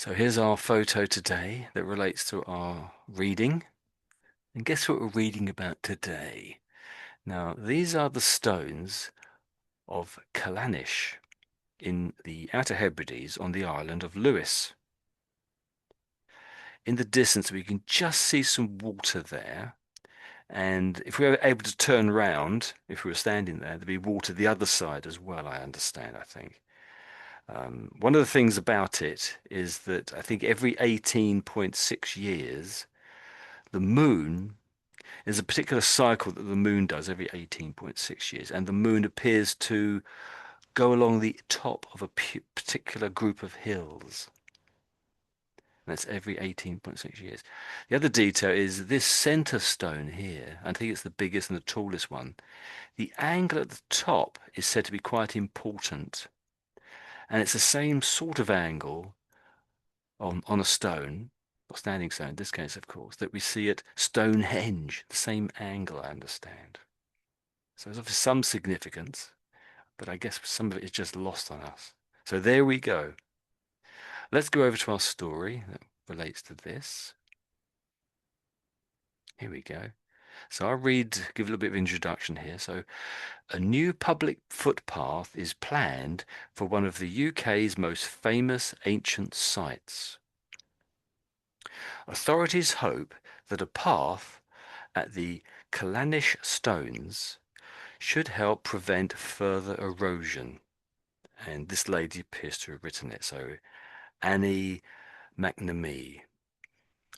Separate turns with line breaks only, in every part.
So here's our photo today that relates to our reading. And guess what we're reading about today? Now, these are the stones of Callanish in the Outer Hebrides on the island of Lewis. In the distance, we can just see some water there. And if we were able to turn round, if we were standing there, there'd be water the other side as well, I understand, I think. One of the things about it is that I think every 18.6 years, the moon is a particular cycle that the moon does every 18.6 years, and the moon appears to go along the top of a particular group of hills. That's every 18.6 years. The other detail is this center stone here. I think it's the biggest and the tallest one. The angle at the top is said to be quite important. And it's the same sort of angle on a stone, or standing stone in this case, of course, that we see at Stonehenge. The same angle, I understand. So there's obviously some significance, but I guess some of it is just lost on us. So there we go. Let's go over to our story that relates to this. Here we go. So I'll give a little bit of introduction here. So a new public footpath is planned for one of the UK's most famous ancient sites. Authorities hope that a path at the Callanish Stones should help prevent further erosion. And this lady appears to have written it. So Annie McNamee.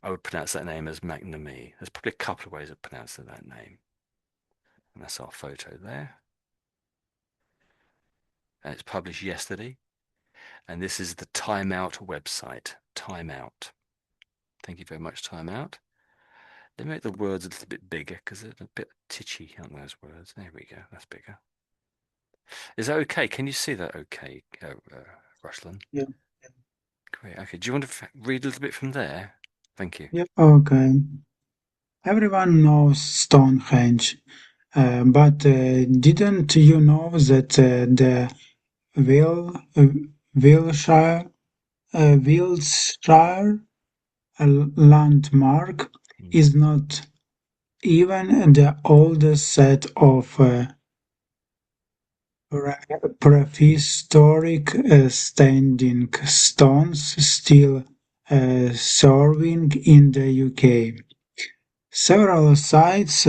I would pronounce that name as McNamee. There's probably a couple of ways of pronouncing that name. And that's our photo there. And it's published yesterday. And this is the Time Out website. Time Out. Thank you very much, Time Out. They make the words a little bit bigger because they're a bit titchy, aren't those words? There we go. That's bigger. Is that okay? Can you see that okay, Ruslan?
Yeah.
Great. Okay. Do you want to read a little bit from there? Thank you.
Yeah. Okay. Everyone knows Stonehenge, but didn't you know that the Wil Wilshire Wiltshire landmark is not even the oldest set of prehistoric standing stones still serving in the UK. Several sites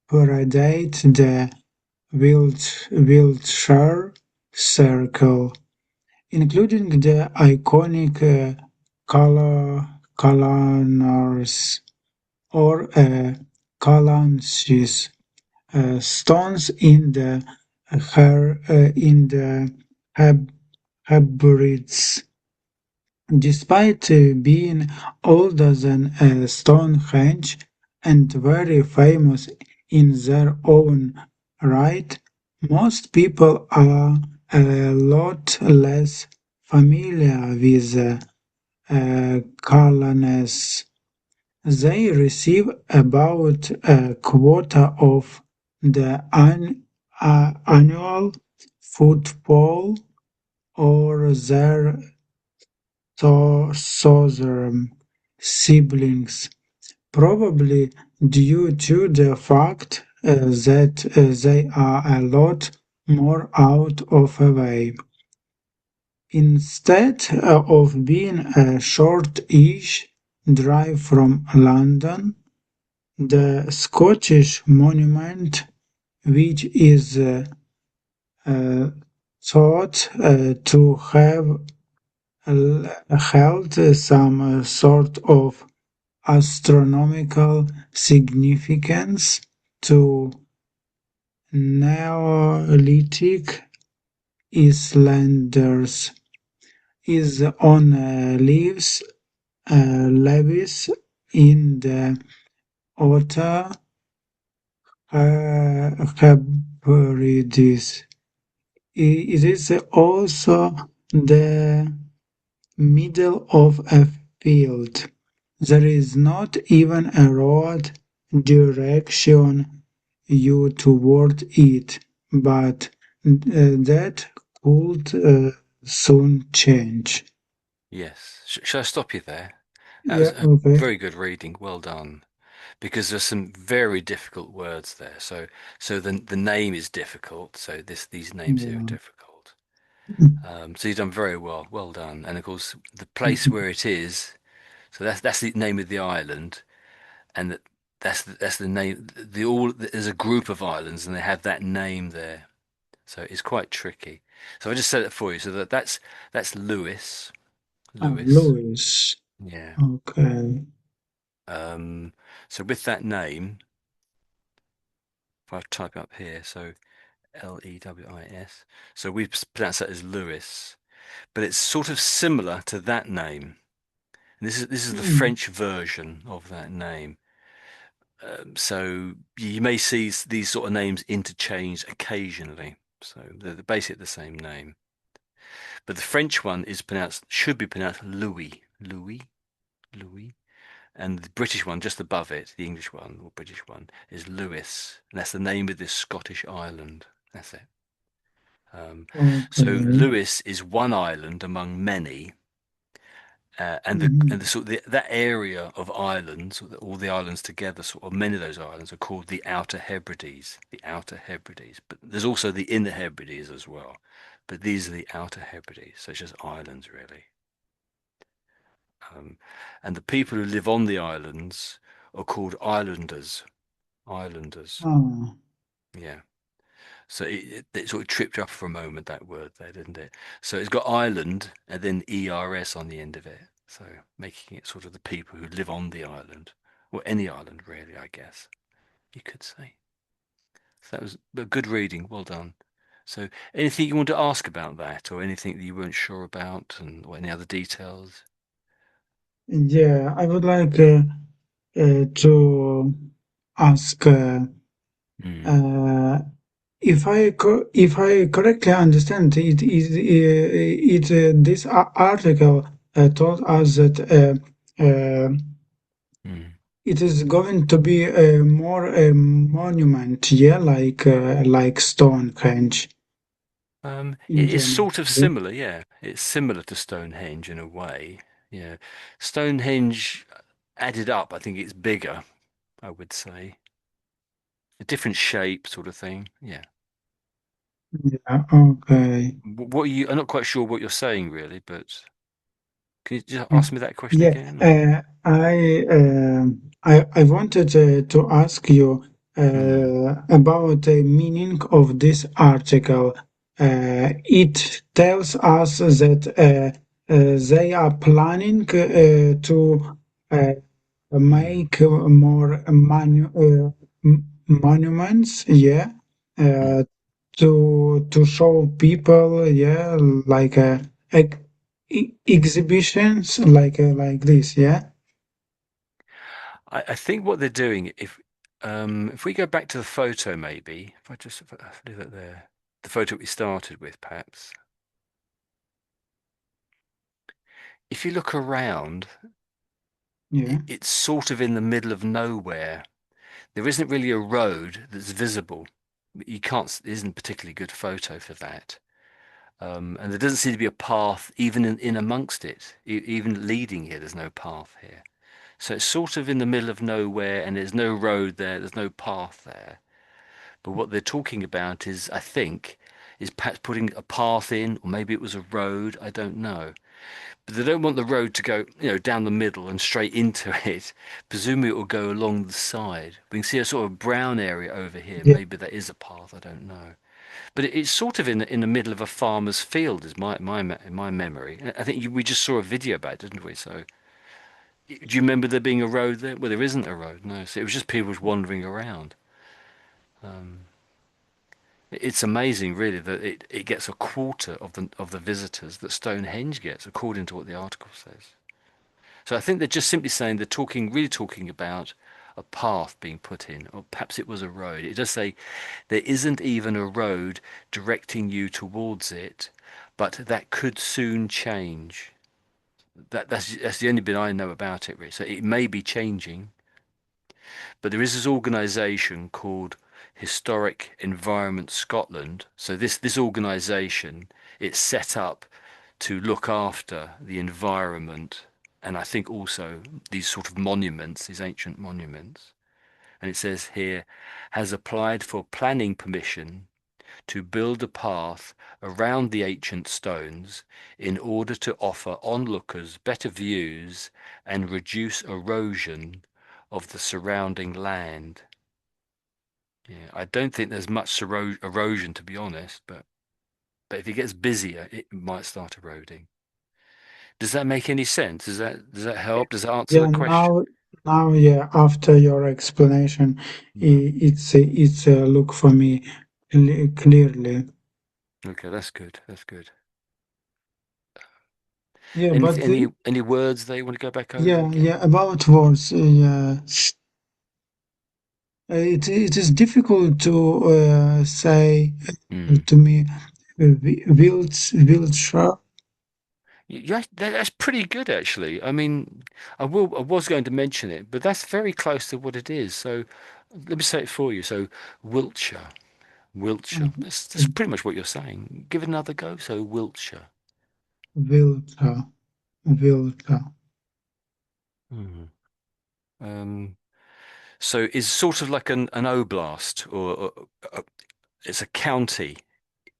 predate the Wiltshire Circle, including the iconic Callanish or Callanish stones in the Hebrides. Despite being older than Stonehenge and very famous in their own right, most people are a lot less familiar with Callanish. They receive about a quarter of the annual footfall or their southern siblings, probably due to the fact that they are a lot more out of the way. Instead of being a short-ish drive from London, the Scottish monument, which is thought to have held some sort of astronomical significance to Neolithic Islanders, is on levees in the Outer Hebrides. It is also the middle of a field. There is not even a road direction you toward it, but that could soon change.
Yes. Shall I stop you there? That was
Yeah,
a
okay.
very good reading. Well done. Because there's some very difficult words there. So the name is difficult. So these names here are
Yeah.
difficult. So you've done very well. Well done. And of course, the place
Mhm.
where it is. So that's the name of the island, and that's the name. The all there's a group of islands, and they have that name there. So it's quite tricky. So I just said it for you. So that's Lewis. Lewis.
Louis.
Yeah.
Okay.
Um, so with that name, if I type up here, so Lewis. So we pronounce that as Lewis, but it's sort of similar to that name. And this is the
Hmm.
French version of that name. So you may see these sort of names interchanged occasionally. So they're basically the same name. But the French one should be pronounced Louis, Louis, Louis. And the British one just above it, the English one or British one, is Lewis. And that's the name of this Scottish island. That's it. So
Okay.
Lewis is one island among many, and the
Mhm.
sort of that area of islands, all the islands together, sort of many of those islands are called the Outer Hebrides. The Outer Hebrides, but there's also the Inner Hebrides as well. But these are the Outer Hebrides, so it's just islands really. Um, and the people who live on the islands are called islanders. Islanders,
Ah,
yeah. So it sort of tripped you up for a moment, that word there, didn't it? So it's got island and then ERS on the end of it. So making it sort of the people who live on the island, or any island really, I guess you could say. So that was a good reading. Well done. So anything you want to ask about that, or anything that you weren't sure about, and or any other details?
yeah, I would like to ask
Mm,
uh, if I correctly understand, this article told us that
mm.
it is going to be a more a monument, yeah, like Stonehenge in
It is
general.
sort of
Yeah.
similar, yeah. It's similar to Stonehenge in a way. Yeah. Stonehenge added up, I think it's bigger, I would say. A different shape sort of thing. Yeah.
Yeah, okay.
What are you, I'm not quite sure what you're saying really, but can you just ask me that question
Yeah,
again or?
I wanted to ask you
Mm,
about the meaning of this article. It tells us that they are planning to
mm,
make more monuments, yeah,
mm.
uh, to show people, yeah, like ex- exhibitions like this, yeah.
I think what they're doing, if we go back to the photo maybe, if I leave that there, the photo we started with perhaps. If you look around,
Yeah.
it's sort of in the middle of nowhere. There isn't really a road that's visible. You can't, it isn't a particularly good photo for that. And there doesn't seem to be a path even in amongst it. Even leading here, there's no path here. So it's sort of in the middle of nowhere and there's no road there, there's no path there. But what they're talking about is, I think, is perhaps putting a path in, or maybe it was a road, I don't know. But they don't want the road to go, down the middle and straight into it. Presumably it will go along the side. We can see a sort of brown area over here.
Yeah.
Maybe that is a path, I don't know. But it's sort of in the middle of a farmer's field, is my memory. I think we just saw a video about it, didn't we? So do you remember there being a road there? Well, there isn't a road, no. So it was just people wandering around. It's amazing, really, that it gets a quarter of the visitors that Stonehenge gets, according to what the article says. So I think they're just simply saying really talking about a path being put in, or perhaps it was a road. It does say there isn't even a road directing you towards it, but that could soon change. That's the only bit I know about it, really. So it may be changing, but there is this organisation called Historic Environment Scotland. So this organisation, it's set up to look after the environment, and I think also these sort of monuments, these ancient monuments. And it says here, has applied for planning permission to build a path around the ancient stones in order to offer onlookers better views and reduce erosion of the surrounding land. Yeah, I don't think there's much erosion, to be honest, but if it gets busier, it might start eroding. Does that make any sense? Does that help? Does that answer
Yeah,
the question?
yeah, after your explanation,
No.
it's look for me clearly.
Okay, that's good. That's good.
Yeah,
Any
but
any words that you want to go back over
yeah,
again?
about words, yeah, it is difficult to say
Hmm.
to me, wild shark,
Yeah, that's pretty good actually. I mean, I was going to mention it, but that's very close to what it is. So let me say it for you. So Wiltshire, Wiltshire. That's pretty much what you're saying. Give it another go. So Wiltshire.
wild, wild.
Hmm. Um, so it's sort of like an oblast, or it's a county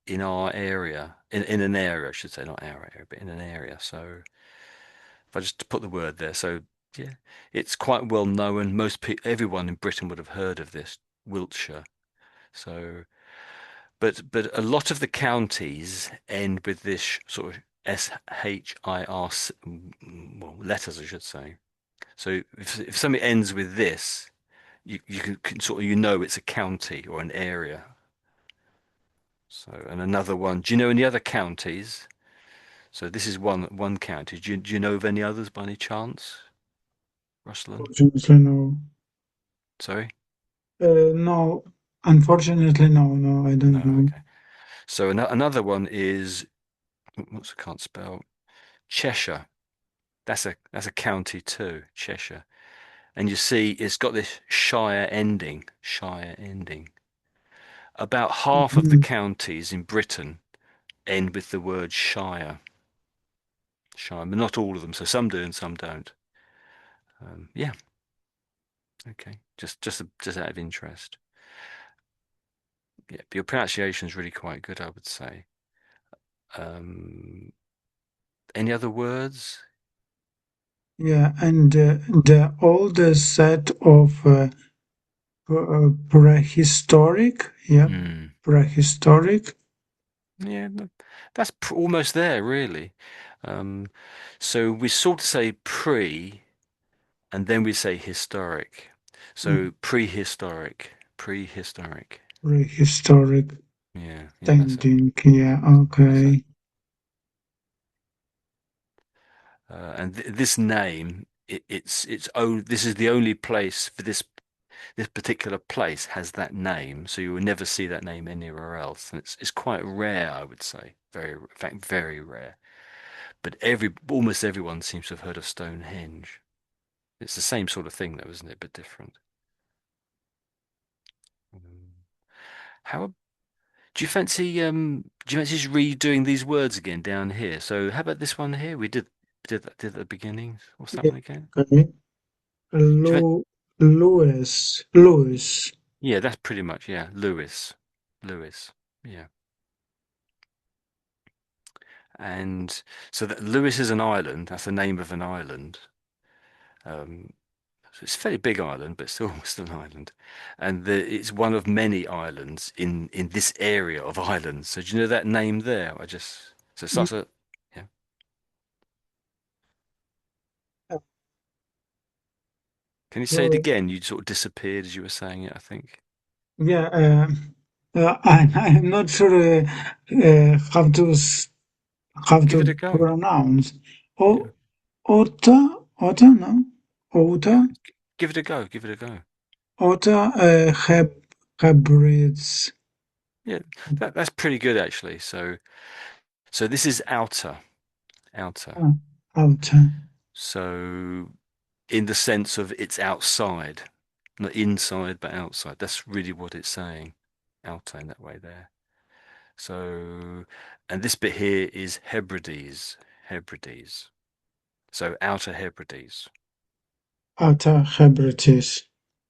in our area, in an area, I should say, not our area, but in an area. So if I just put the word there, so yeah, it's quite well known. Everyone in Britain would have heard of this, Wiltshire. So, but a lot of the counties end with this sort of SHIR, well, letters, I should say. So if something ends with this, you can sort of it's a county or an area. So, and another one. Do you know any other counties? So this is one county. Do you know of any others by any chance, Ruslan?
Unfortunately, no.
Sorry?
No, unfortunately, no, I
No,
don't know.
okay. So another one is what's I can't spell Cheshire. That's a county too, Cheshire. And you see, it's got this shire ending. Shire ending. About half of the
Mhm.
counties in Britain end with the word shire. Shire, but not all of them. So some do and some don't. Yeah. Okay. Just out of interest. Yeah, but your pronunciation is really quite good, I would say. Um, any other words?
Yeah, and the oldest set of prehistoric, yep,
Hmm.
prehistoric,
Yeah, that's almost there, really. Um, so we sort of say pre, and then we say historic.
mm,
So prehistoric, prehistoric.
prehistoric
Yeah,
standing, yeah,
that's it.
okay.
And th this name, it's oh, this is the only place for this particular place has that name, so you will never see that name anywhere else. And it's quite rare, I would say. In fact, very rare. But almost everyone seems to have heard of Stonehenge. It's the same sort of thing, though, isn't it? But different. Mm. How do you fancy just redoing these words again down here? So how about this one here? We did that at the beginning. What's that
Yeah,
one again?
okay.
Do you fan-
Lewis,
yeah, that's pretty much yeah. Lewis, Lewis. Yeah, and so that Lewis is an island. That's the name of an island. Um, so it's a fairly big island, but still an island. And it's one of many islands in this area of islands. So do you know that name there? So it
yeah,
starts at yeah. Can you say it
so,
again? You sort of disappeared as you were saying it, I think.
yeah, I'm not sure how
Give it a
to
go.
pronounce.
Yeah.
O, Ota, no?
Yeah.
Ota?
Give it a go. Give it a go.
Ota Hebrides.
Yeah, that's pretty good actually. So this is outer, outer.
Ah, Ota.
So in the sense of it's outside, not inside, but outside. That's really what it's saying. Outer in that way there. So, and this bit here is Hebrides. Hebrides. So Outer Hebrides.
Outer Hebrides.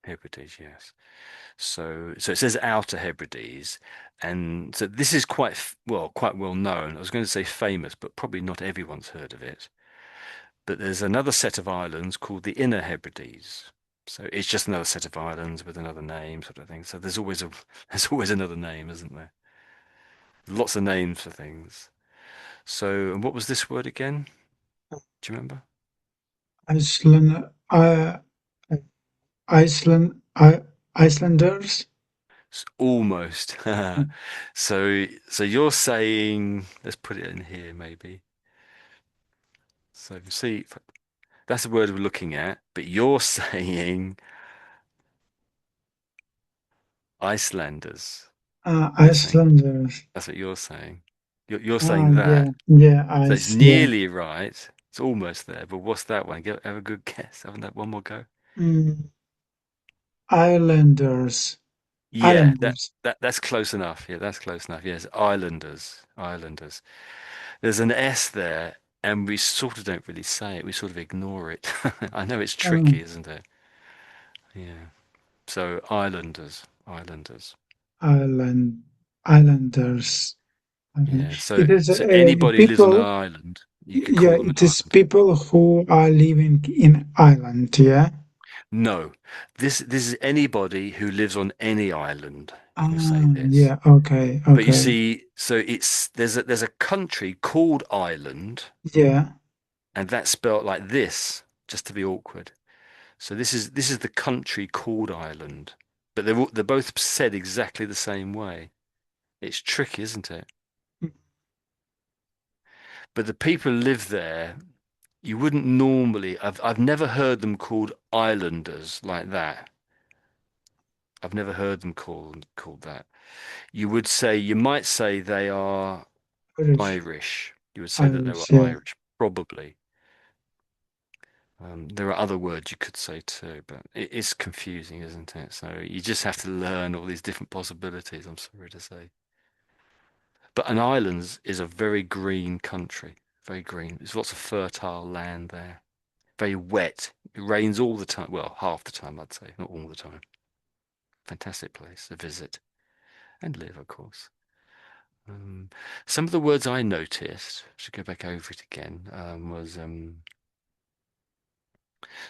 Hebrides, yes. So it says Outer Hebrides, and so this is quite well known. I was going to say famous, but probably not everyone's heard of it. But there's another set of islands called the Inner Hebrides. So it's just another set of islands with another name, sort of thing. So there's always a there's always another name, isn't there? Lots of names for things. So, and what was this word again? Do you remember?
Iceland, Iceland, Icelanders.
Almost. So you're saying, let's put it in here maybe. So you see, that's the word we're looking at, but you're saying Icelanders. You're saying
Icelanders.
that's what you're saying. You're saying
Yeah,
that.
yeah,
So it's
ice, yeah.
nearly right. It's almost there, but what's that one? Have a good guess. Haven't that one more go?
Mm, Islanders,
Yeah,
Islanders,
that's close enough. Yeah, that's close enough. Yes, Islanders. Islanders. There's an S there, and we sort of don't really say it. We sort of ignore it. I know it's tricky,
um,
isn't it? Yeah. So Islanders. Islanders.
Island, Islanders.
Yeah. So
It is
so anybody who lives on an
people.
island, you could
Yeah,
call them an
it is
islander.
people who are living in Ireland. Yeah.
No, this is anybody who lives on any island. You can say
Ah,
this.
yeah. Okay,
But you
okay.
see, so it's there's a country called Ireland,
Yeah.
and that's spelt like this, just to be awkward. So this is the country called Ireland, but they're both said exactly the same way. It's tricky, isn't it? But the people who live there, you wouldn't normally. I've never heard them called islanders like that. I've never heard them called that. You might say they are
Irish,
Irish. You would say that they were
Irish. Yeah.
Irish, probably. There are other words you could say too, but it is confusing, isn't it? So you just have to learn all these different possibilities, I'm sorry to say. But an island is a very green country, very green. There's lots of fertile land there, very wet. It rains all the time. Well, half the time, I'd say, not all the time. Fantastic place to visit and live, of course. Um, some of the words I noticed, should go back over it again, was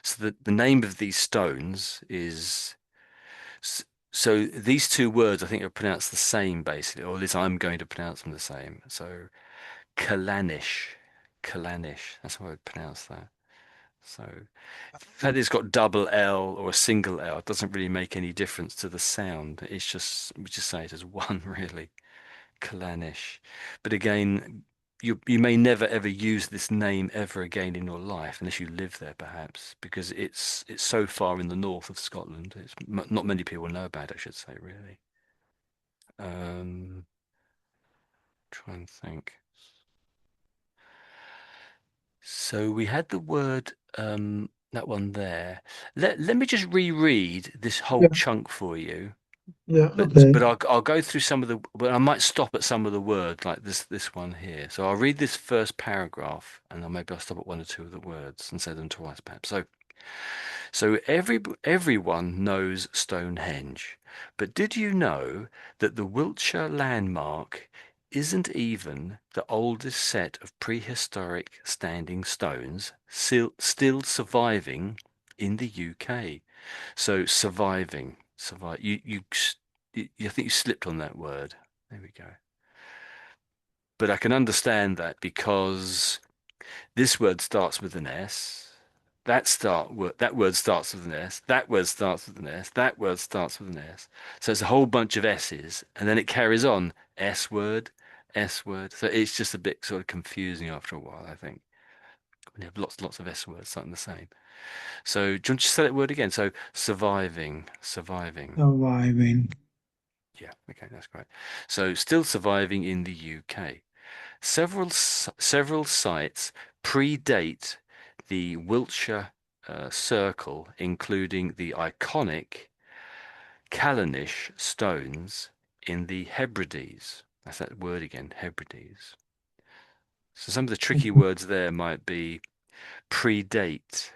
so the name of these stones is so these two words I think are pronounced the same basically, or at least I'm going to pronounce them the same. So Callanish, Callanish, that's how I would pronounce that. So the fact it's got double L or a single L doesn't really make any difference to the sound. It's just we just say it as one really. Callanish. But again, you may never ever use this name ever again in your life unless you live there, perhaps, because it's so far in the north of Scotland. It's not many people know about it, I should say, really. Um, try and think. So we had the word that one there. Let me just reread this whole
Yeah.
chunk for you.
Yeah.
But
Okay.
I'll go through some of the, but I might stop at some of the words like this one here. So I'll read this first paragraph and then maybe I'll stop at one or two of the words and say them twice perhaps. So everyone knows Stonehenge, but did you know that the Wiltshire landmark isn't even the oldest set of prehistoric standing stones still surviving in the UK? So survive. I think you slipped on that word. There we go. But I can understand that because this word starts with an S. That word starts with an S. That word starts with an S. That word starts with an S. So it's a whole bunch of S's, and then it carries on S word, S word. So it's just a bit sort of confusing after a while, I think. When you have lots of S words starting the same. So do you want to say that word again? So surviving.
Surviving.
Yeah, okay, that's great. So still surviving in the UK. Several sites predate the Wiltshire Circle, including the iconic Callanish Stones in the Hebrides. That's that word again, Hebrides. So some of the tricky words there might be predate.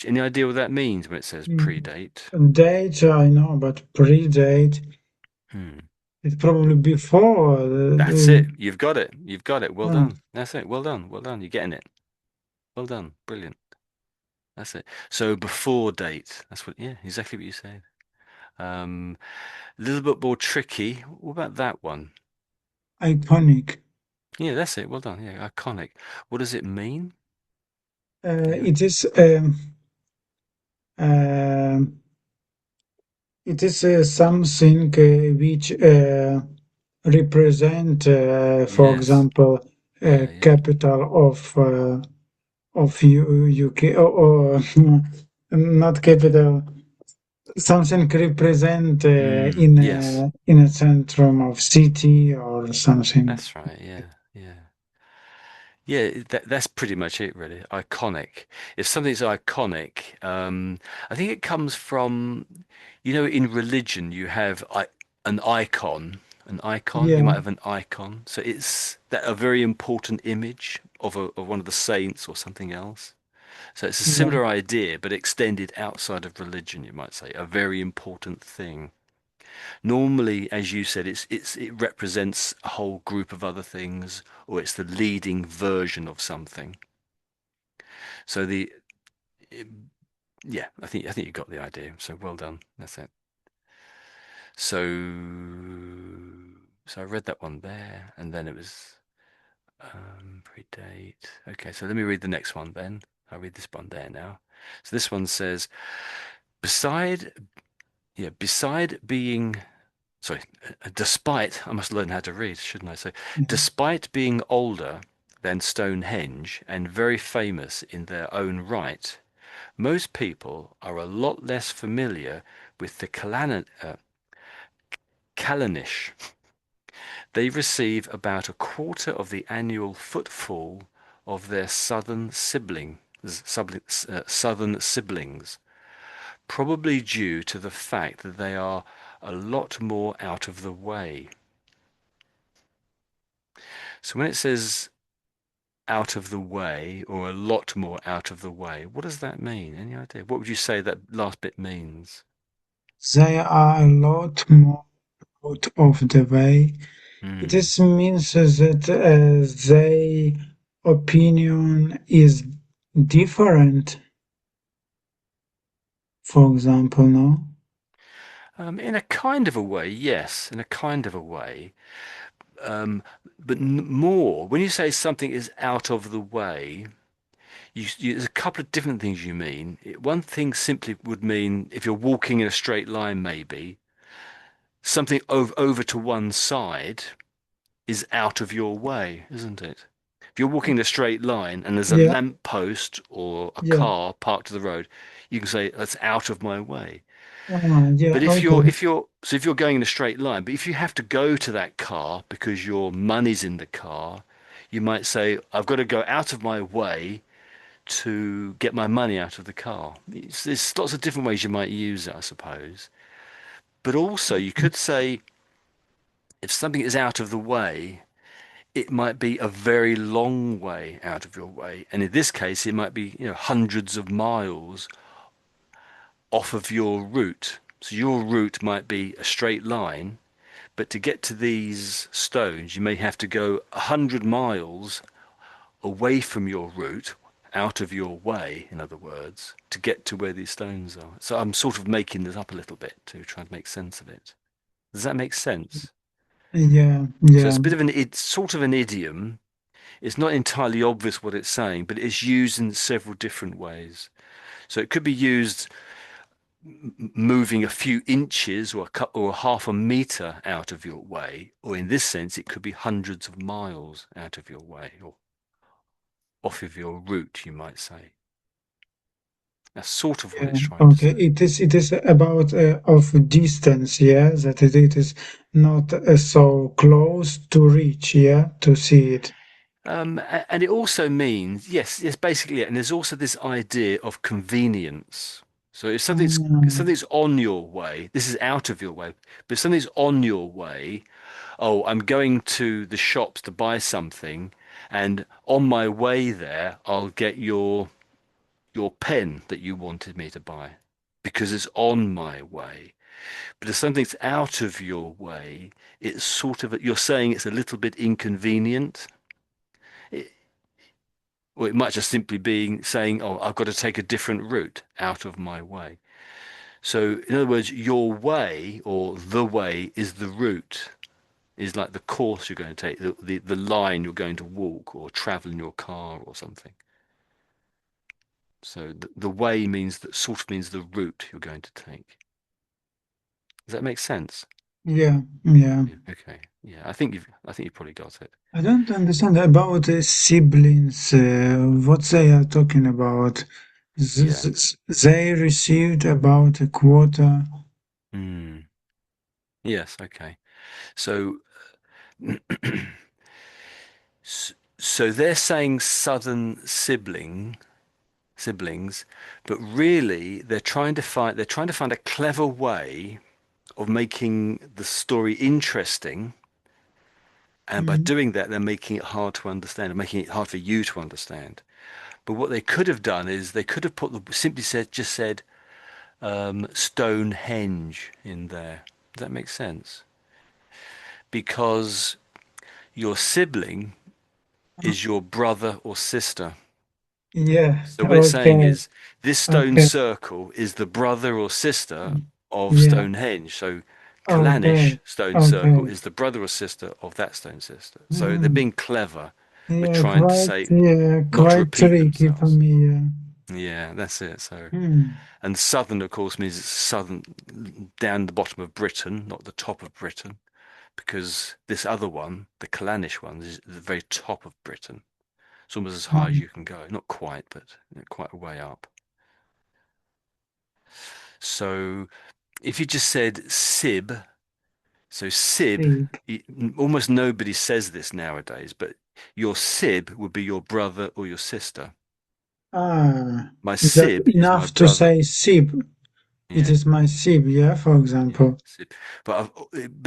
Any idea what that means when it says
Mm,
predate?
Date, I know, but predate,
Hmm.
it's probably before.
That's it. You've got it. You've got it. Well
Uh,
done. That's it. Well done. Well done. You're getting it. Well done. Brilliant. That's it. So before date. That's what, yeah, exactly what you said. A little bit more tricky. What about that one?
iconic.
Yeah, that's it. Well done. Yeah, iconic. What does it mean? Yeah.
It is um it is something which represent, for
Yes.
example,
Yeah, yeah.
capital of UK, or not capital. Something represent
Yes.
in a centrum of city or something.
That's right. Yeah. Yeah. Yeah, that's pretty much it, really. Iconic. If something's iconic, I think it comes from, in religion you have an icon. An icon. You
Yeah,
might have an icon. So it's that a very important image of one of the saints or something else. So it's a
yeah.
similar idea, but extended outside of religion, you might say, a very important thing. Normally, as you said, it represents a whole group of other things, or it's the leading version of something. So it- yeah, I think you got the idea. So well done. That's it. So so I read that one there, and then it was predate. Okay, so let me read the next one then. I'll read this one there now. So this one says, beside beside being sorry, despite, I must learn how to read, shouldn't I? So,
Yeah.
despite being older than Stonehenge and very famous in their own right, most people are a lot less familiar with the Callanish. They receive about a quarter of the annual footfall of their southern siblings, probably due to the fact that they are a lot more out of the way. So when it says out of the way or a lot more out of the way, what does that mean? Any idea? What would you say that last bit means?
They are a lot more out of the way.
Hmm.
This means that their opinion is different, for example, no?
In a kind of a way, yes, in a kind of a way. Um, but more, when you say something is out of the way, there's a couple of different things you mean. One thing simply would mean if you're walking in a straight line, maybe something over to one side is out of your way, isn't it? If you're walking in a straight line and there's a
Yeah,
lamp post or a
yeah,
car parked to the road, you can say that's out of my way.
yeah,
But if
okay.
you're if you're so if you're going in a straight line, but if you have to go to that car because your money's in the car, you might say, I've got to go out of my way to get my money out of the car. There's lots of different ways you might use it, I suppose. But also you could say if something is out of the way, it might be a very long way out of your way. And in this case, it might be, hundreds of miles off of your route. So your route might be a straight line, but to get to these stones, you may have to go 100 miles away from your route, out of your way, in other words, to get to where these stones are. So I'm sort of making this up a little bit to try and make sense of it. Does that make sense?
Yeah,
So
yeah,
it's sort of an idiom. It's not entirely obvious what it's saying, but it's used in several different ways. So it could be used moving a few inches or half a meter out of your way, or in this sense, it could be hundreds of miles out of your way or off of your route, you might say. That's sort of what
yeah.
it's trying to
Okay,
say.
it is about of distance, yeah, that it is not so close to reach, yeah, to see it.
And it also means, yes, basically it. And there's also this idea of convenience. So if
Ah,
something's on your way, this is out of your way, but if something's on your way, oh, I'm going to the shops to buy something, and on my way there, I'll get your pen that you wanted me to buy because it's on my way. But if something's out of your way, it's sort of, you're saying it's a little bit inconvenient. It, or it might just simply be saying, oh, I've got to take a different route out of my way. So, in other words, your way or the way is the route, is like the course you're going to take, the line you're going to walk or travel in your car or something. So the way means that sort of means the route you're going to take. Does that make sense?
Yeah, yeah.
Yeah. Okay. Yeah, I think you've probably got it.
I don't understand about the siblings, what they are talking about.
Yeah.
They received about a quarter.
Mm. Yes. Okay. So, so they're saying southern siblings, but really they're trying to find a clever way of making the story interesting. And by
Mm,
doing that, they're making it hard to understand and making it hard for you to understand. But what they could have done is they could have simply said, just said, Stonehenge in there. Does that make sense? Because your sibling is your brother or sister.
yeah,
So what it's saying
okay,
is this stone
okay.
circle is the brother or sister of
Yeah,
Stonehenge. So Callanish
okay,
stone circle
okay.
is the brother or sister of that stone sister. So they're
Mm,
being clever with
yeah,
trying to say not to
quite
repeat
tricky for
themselves.
me.
Yeah, that's it. So,
Mm,
and southern, of course, means it's southern, down the bottom of Britain, not the top of Britain, because this other one, the Callanish one, is the very top of Britain. It's almost as high as
um,
you can go. Not quite, but quite a way up. So if you just said Sib, so Sib,
big.
almost nobody says this nowadays, but your Sib would be your brother or your sister.
Ah,
My
that
Sib is my
enough to
brother.
say sib. It
Yeah.
is my sib, yeah, for
Yeah,
example.
but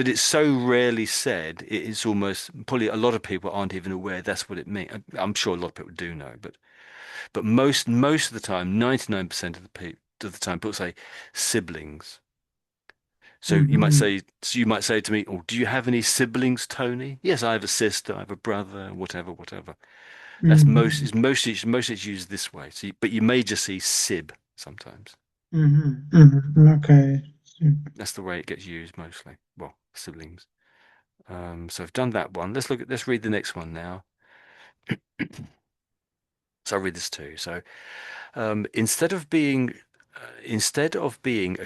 it's so rarely said. It's almost probably a lot of people aren't even aware that's what it means. I'm sure a lot of people do know, but most of the time, 99% of the time, people say siblings.
Mm-hmm,
So you might say to me, "Oh, do you have any siblings, Tony?" Yes, I have a sister, I have a brother, whatever, whatever. That's most.
mm-hmm,
Mostly it's used this way. So, but you may just see sib sometimes.
mm-hmm, mm-hmm. Okay.
That's the way it gets used mostly. Well, siblings. So I've done that one. Let's read the next one now. So I'll read this too. So instead of being a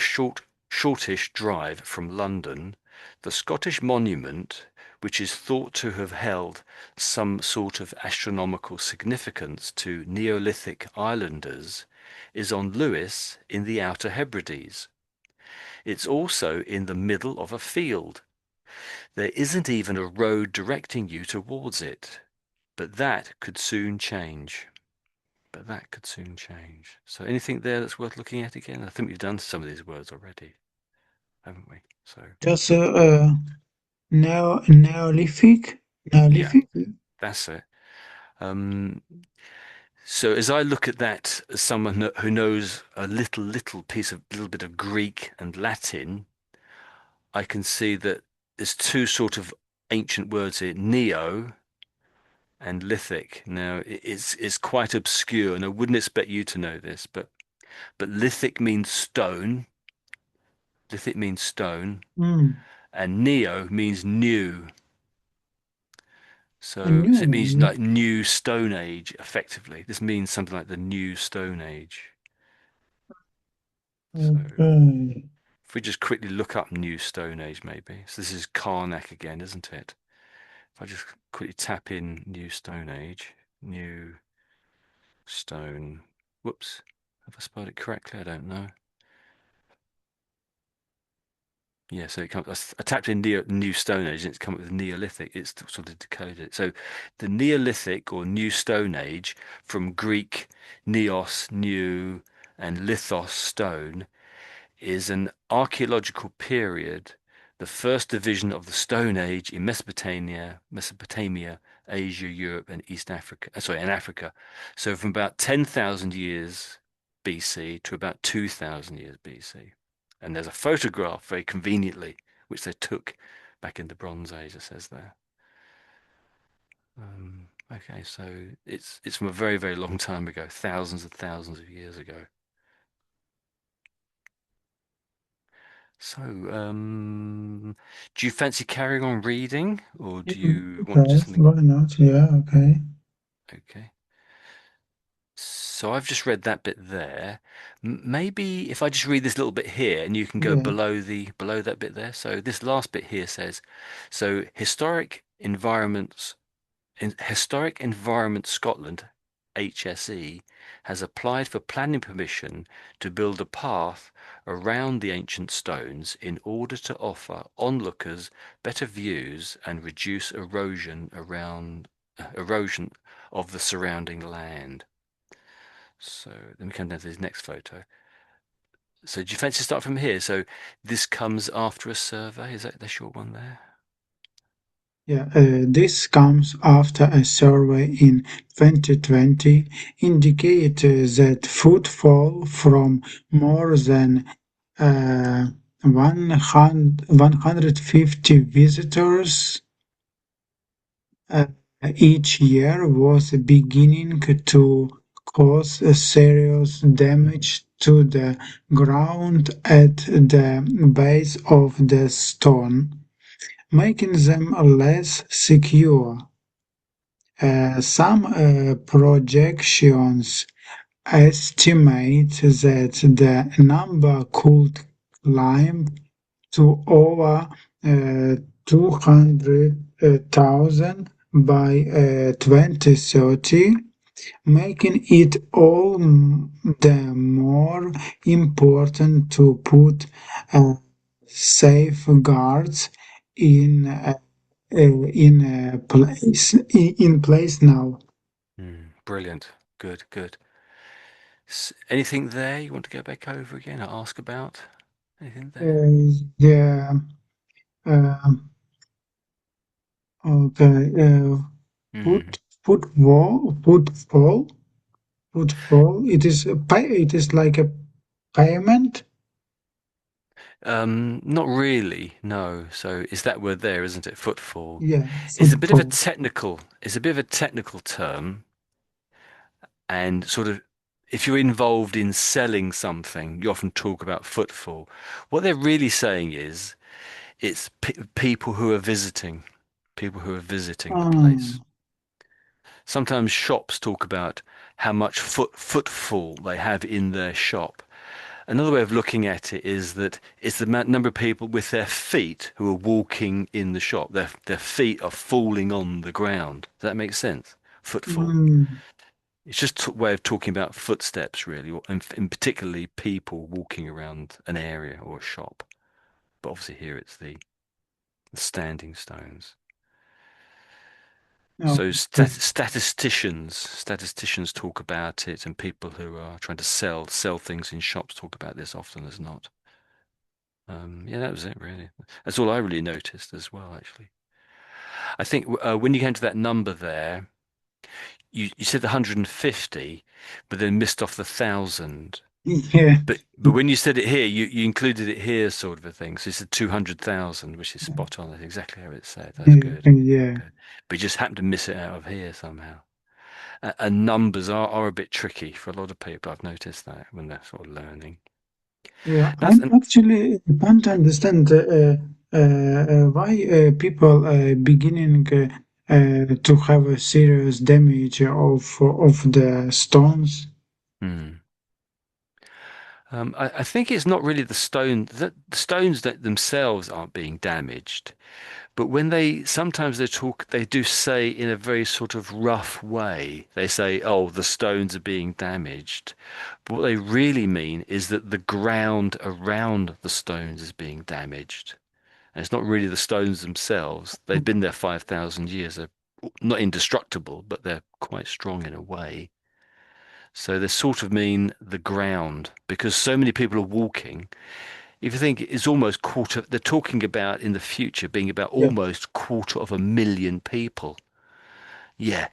shortish drive from London, the Scottish monument, which is thought to have held some sort of astronomical significance to Neolithic islanders, is on Lewis in the Outer Hebrides. It's also in the middle of a field. There isn't even a road directing you towards it. But that could soon change. But that could soon change. So anything there that's worth looking at again? I think we've done some of these words already, haven't we? So
Just Neolithic?
yeah,
Neolithic?
that's it. Um, so as I look at that as someone who knows a little bit of Greek and Latin, I can see that there's two sort of ancient words here, neo and lithic. Now it's quite obscure, and I wouldn't expect you to know this, but lithic means stone. Lithic means stone,
Mm,
and neo means new.
a
So it means
new.
like new Stone Age, effectively. This means something like the new Stone Age. So
Okay.
if we just quickly look up new Stone Age, maybe. So this is Karnak again, isn't it? If I just quickly tap in new Stone Age, new stone. Whoops. Have I spelled it correctly? I don't know. Yeah, so it comes. I tapped in New Stone Age, and it's come up with Neolithic. It's sort of decoded it. So, the Neolithic or New Stone Age, from Greek neos, new, and lithos, stone, is an archaeological period the first division of the Stone Age in Mesopotamia, Asia, Europe, and East Africa. And Africa. So from about 10,000 years BC to about 2,000 years BC. And there's a photograph, very conveniently, which they took back in the Bronze Age, it says there. Okay, so it's from a very, very long time ago, thousands and thousands of years ago. So, do you fancy carrying on reading, or do you want
Okay,
just something?
why not? Yeah, okay.
Okay. So I've just read that bit there. Maybe if I just read this little bit here, and you can go
Yeah.
below that bit there. So this last bit here says, so Historic Environment Scotland, HSE, has applied for planning permission to build a path around the ancient stones in order to offer onlookers better views and reduce erosion of the surrounding land. So let me come down to this next photo. So do you fancy start from here? So this comes after a survey. Is that the short one there?
Yeah, this comes after a survey in 2020 indicated that footfall from more than uh, 150 visitors uh, each year was beginning to cause a serious damage to the ground at the base of the stone, making them less secure. Some projections estimate that the number could climb to over 200,000 by 2030, making it all the more important to put safeguards in in place now.
Brilliant. Good, good. Anything there you want to go back over again or ask about? Anything there?
Yeah. Um, okay.
Hmm.
Footfall. Footfall. It is a pay. It is like a payment.
Not really, no. So is that word there, isn't it? Footfall.
Yeah,
It's a bit of a
footfall.
technical, it's a bit of a technical term, and sort of if you're involved in selling something, you often talk about footfall. What they're really saying is it's people who are visiting the place.
Ah,
Sometimes shops talk about how much footfall they have in their shop. Another way of looking at it is that it's the number of people with their feet who are walking in the shop. Their feet are falling on the ground. Does that make sense? Footfall.
mm,
It's just a way of talking about footsteps, really, and particularly people walking around an area or a shop. But obviously here it's the standing stones. So
okay.
statisticians talk about it, and people who are trying to sell things in shops talk about this often as not. Yeah, that was it really. That's all I really noticed as well, actually. I think when you came to that number there, you said 150, but then missed off the 1,000.
Yeah,
But when you said it here, you included it here, sort of a thing. So you said 200,000, which is spot on. That's exactly how it's said. That's good.
yeah,
Good. But you just happened to miss it out of here somehow. And numbers are a bit tricky for a lot of people. I've noticed that when they're sort of learning.
yeah. I
That's and
actually can't understand why people beginning to have a serious damage of the stones.
hmm. I think it's not really the stone. The stones that themselves aren't being damaged, but when sometimes they do say in a very sort of rough way, they say, "Oh, the stones are being damaged." But what they really mean is that the ground around the stones is being damaged. And it's not really the stones themselves. They've been there 5,000 years. They're not indestructible, but they're quite strong in a way. So they sort of mean the ground because so many people are walking. if you think it's almost quarter, they're talking about in the future being about
Yeah,
almost quarter of a million people. Yeah,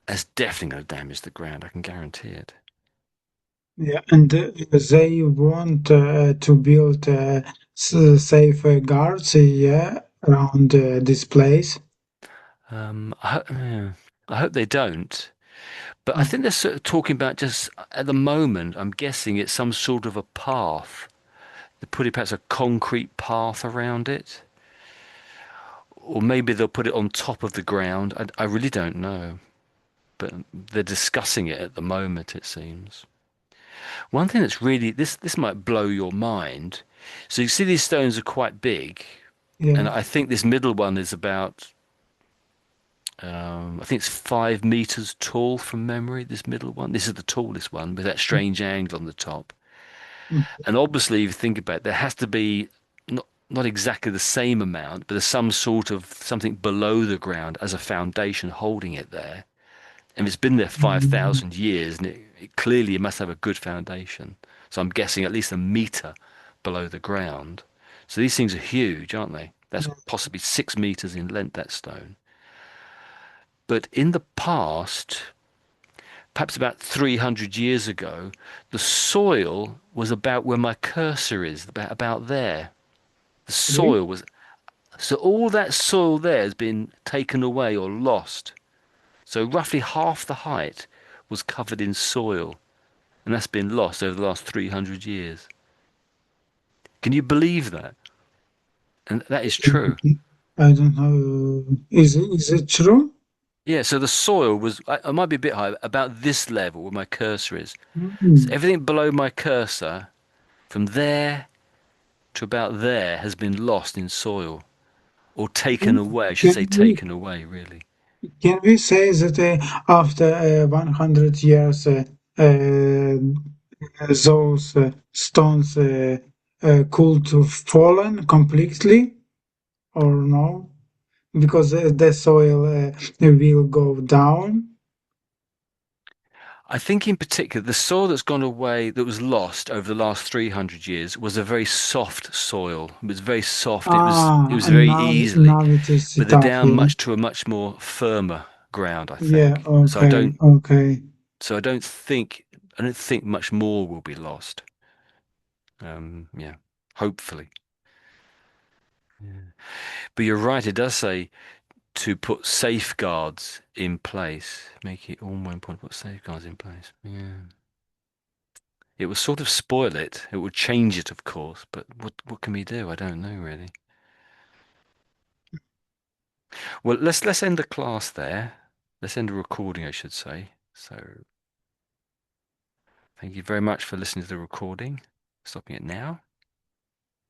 that's definitely going to damage the ground. I can guarantee it.
yeah, and they want to build safeguards, yeah, around this place.
Yeah, I hope they don't. But I
Mm,
think they're sort of talking about just at the moment, I'm guessing it's some sort of a path. They put it perhaps a concrete path around it. Or maybe they'll put it on top of the ground. I really don't know. But they're discussing it at the moment, it seems. One thing that's really, this might blow your mind. So you see these stones are quite big. And
yeah.
I think this middle one is about, I think it's 5 meters tall from memory, this middle one. This is the tallest one with that
Mm,
strange angle on the top.
mm,
And obviously, if you think about it, there has to be not exactly the same amount, but there's some sort of something below the ground as a foundation holding it there. And it's been there
mm,
5,000 years, and it clearly it must have a good foundation. So I'm guessing at least a meter below the ground. So these things are huge, aren't they? That's
yeah,
possibly 6 meters in length, that stone. But in the past, perhaps about 300 years ago, the soil was about where my cursor is, about there. The
really?
soil was, so all that soil there has been taken away or lost. So roughly half the height was covered in soil, and that's been lost over the last 300 years. Can you believe that? And that is true.
I don't know. Is it true?
Yeah, so the soil was, I might be a bit high, about this level where my cursor is. So
Mm.
everything below my cursor, from there to about there, has been lost in soil or taken
Can,
away. I should
can
say
we
taken away, really.
can we say that after 100 years those stones could have fallen completely or no? Because the soil will go down.
I think in particular, the soil that's gone away, that was lost over the last 300 years, was a very soft soil. It was very soft. It
Ah,
was
and
very
now
easily,
now it is
but they're
tough,
down
yeah.
much to a much more firmer ground, I
Yeah,
think.
okay, okay.
So I don't think much more will be lost. Yeah, hopefully. Yeah. But you're right. It does say to put safeguards in place. Make it all more important to put safeguards in place. Yeah. It will sort of spoil it. It will change it, of course, but what can we do? I don't know really. Well, let's end the class there. Let's end the recording, I should say. So thank you very much for listening to the recording. Stopping it now.